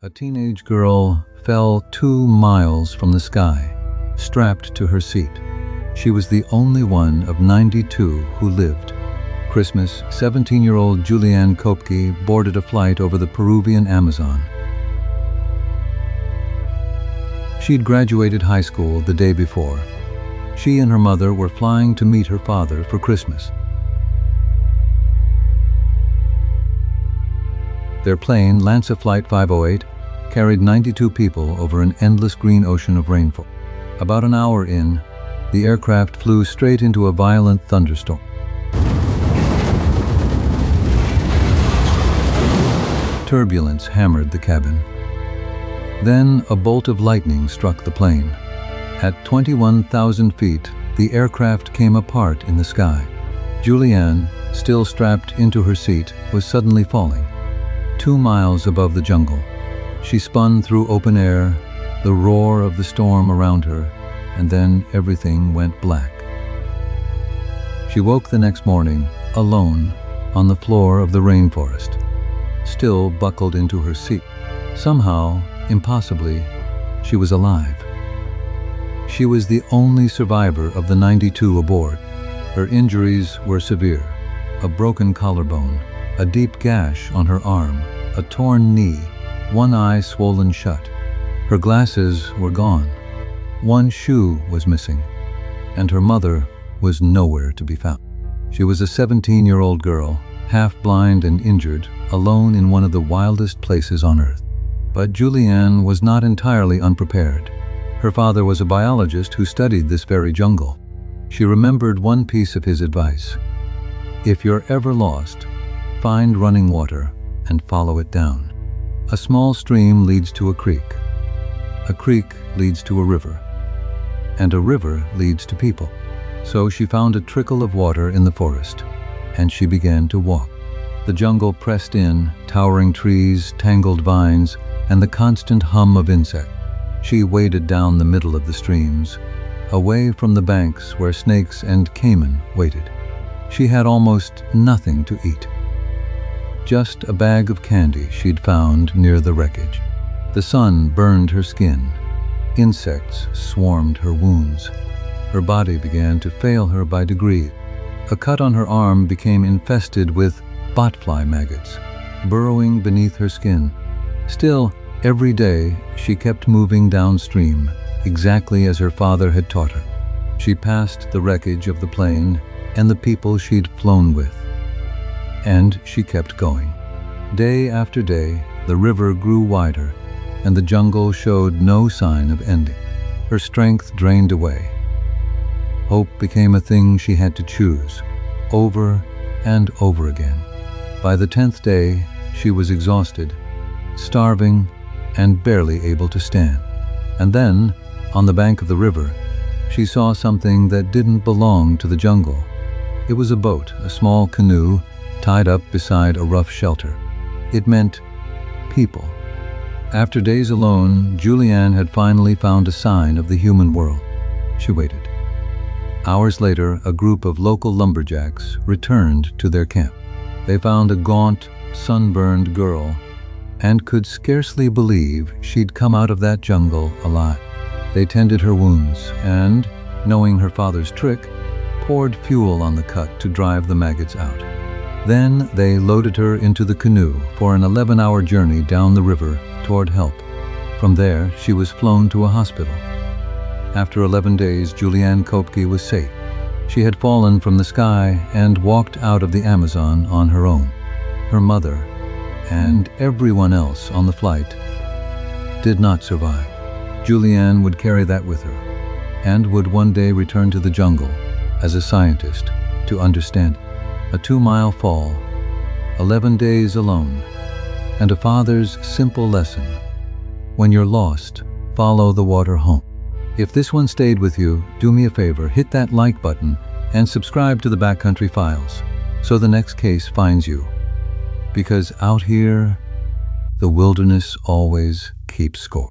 A teenage girl fell 2 miles from the sky, strapped to her seat. She was the only one of 92 who lived. Christmas, 17-year-old Julianne Kopke boarded a flight over the Peruvian Amazon. She'd graduated high school the day before. She and her mother were flying to meet her father for Christmas. Their plane, Lanza Flight 508, carried 92 people over an endless green ocean of rainfall. About an hour in, the aircraft flew straight into a violent thunderstorm. Turbulence hammered the cabin. Then a bolt of lightning struck the plane. At 21,000 feet, the aircraft came apart in the sky. Julianne, still strapped into her seat, was suddenly falling. 2 miles above the jungle. She spun through open air, the roar of the storm around her, and then everything went black. She woke the next morning, alone, on the floor of the rainforest, still buckled into her seat. Somehow, impossibly, she was alive. She was the only survivor of the 92 aboard. Her injuries were severe: a broken collarbone, a deep gash on her arm, a torn knee, one eye swollen shut. Her glasses were gone. One shoe was missing, and her mother was nowhere to be found. She was a 17-year-old girl, half-blind and injured, alone in one of the wildest places on Earth. But Julianne was not entirely unprepared. Her father was a biologist who studied this very jungle. She remembered one piece of his advice: if you're ever lost, find running water and follow it down. A small stream leads to a creek leads to a river, and a river leads to people. So she found a trickle of water in the forest, and she began to walk. The jungle pressed in, towering trees, tangled vines, and the constant hum of insects. She waded down the middle of the streams, away from the banks where snakes and caiman waited. She had almost nothing to eat. Just a bag of candy she'd found near the wreckage. The sun burned her skin. Insects swarmed her wounds. Her body began to fail her by degrees. A cut on her arm became infested with botfly maggots, burrowing beneath her skin. Still, every day she kept moving downstream, exactly as her father had taught her. She passed the wreckage of the plane and the people she'd flown with. And she kept going. Day after day, the river grew wider, and the jungle showed no sign of ending. Her strength drained away. Hope became a thing she had to choose, over and over again. By the 10th day, she was exhausted, starving, and barely able to stand. And then, on the bank of the river, she saw something that didn't belong to the jungle. It was a boat, a small canoe, tied up beside a rough shelter. It meant people. After days alone, Julianne had finally found a sign of the human world. She waited. Hours later, a group of local lumberjacks returned to their camp. They found a gaunt, sunburned girl and could scarcely believe she'd come out of that jungle alive. They tended her wounds and, knowing her father's trick, poured fuel on the cut to drive the maggots out. Then they loaded her into the canoe for an 11-hour journey down the river toward help. From there, she was flown to a hospital. After 11 days, Julianne Kopke was safe. She had fallen from the sky and walked out of the Amazon on her own. Her mother, and everyone else on the flight, did not survive. Julianne would carry that with her, and would one day return to the jungle as a scientist to understand it. A 2-mile fall, 11 days alone, and a father's simple lesson: when you're lost, follow the water home. If this one stayed with you, do me a favor, hit that like button and subscribe to the Backcountry Files so the next case finds you. Because out here, the wilderness always keeps score.